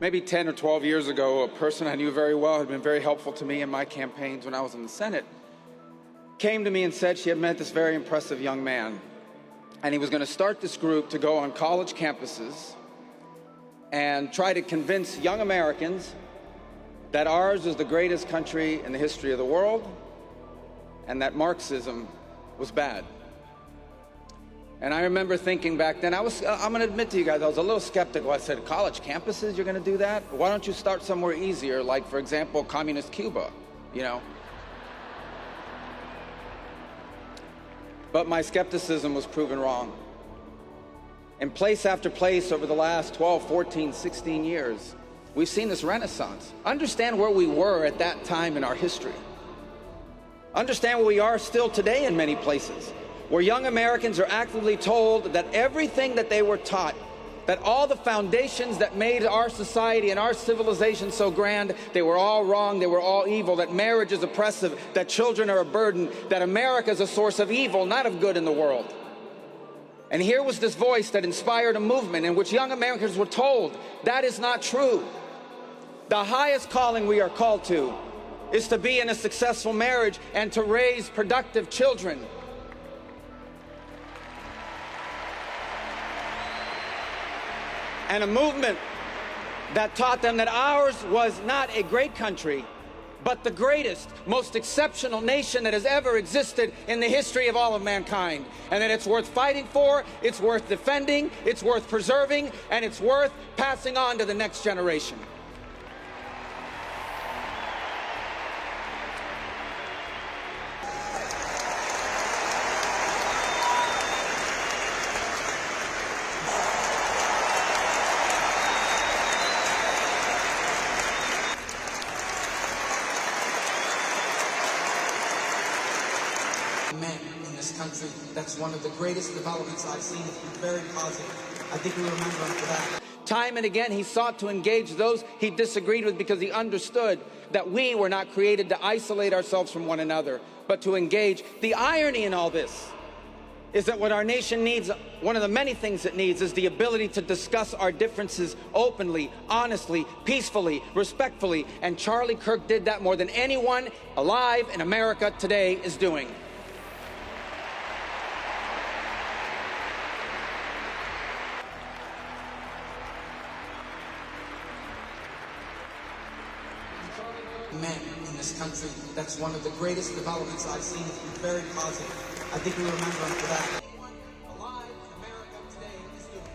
Maybe 10 or 12 years ago, a person I knew very well, had been very helpful to me in my campaigns when I was in the Senate, came to me and said she had met this very impressive young man, and he was going to start this group to go on college campuses and try to convince young Americans that ours is the greatest country in the history of the world and that Marxism was bad. And I remember thinking back then, I'm going to admit to you guys, I was a little skeptical. I said, college campuses, you're going to do that? Why don't you start somewhere easier, like, for example, communist Cuba, you know? But my skepticism was proven wrong. In place after place over the last 12, 14, 16 years, we've seen this renaissance. Understand where we were at that time in our history. Understand where we are still today in many places, where young Americans are actively told that everything that they were taught, that all the foundations that made our society and our civilization so grand, they were all wrong, they were all evil, that marriage is oppressive, that children are a burden, that America is a source of evil, not of good in the world. And here was this voice that inspired a movement in which young Americans were told that is not true. The highest calling we are called to is to be in a successful marriage and to raise productive children. And a movement that taught them that ours was not a great country, but the greatest, most exceptional nation that has ever existed in the history of all of mankind. And that it's worth fighting for, it's worth defending, it's worth preserving, and it's worth passing on to the next generation. Men in this country, that's one of the greatest developments I've seen. It's been very positive. I think we remember him for that. Time and again, he sought to engage those he disagreed with because he understood that we were not created to isolate ourselves from one another, but to engage. The irony in all this is that what our nation needs, one of the many things it needs, is the ability to discuss our differences openly, honestly, peacefully, respectfully. And Charlie Kirk did that more than anyone alive in America today is doing. Men in this country, that's one of the greatest developments I've seen. It's been very positive. I think we remember him for that. Anyone alive in America today is doing.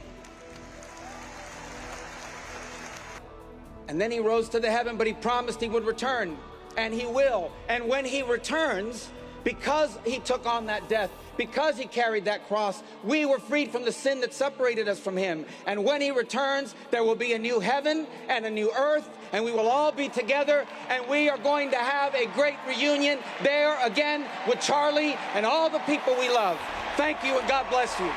And then he rose to the heaven, but he promised he would return, and he will. And when he returns, because he took on that death, because he carried that cross, we were freed from the sin that separated us from him. And when he returns, there will be a new heaven and a new earth, and we will all be together, and we are going to have a great reunion there again with Charlie and all the people we love. Thank you, and God bless you.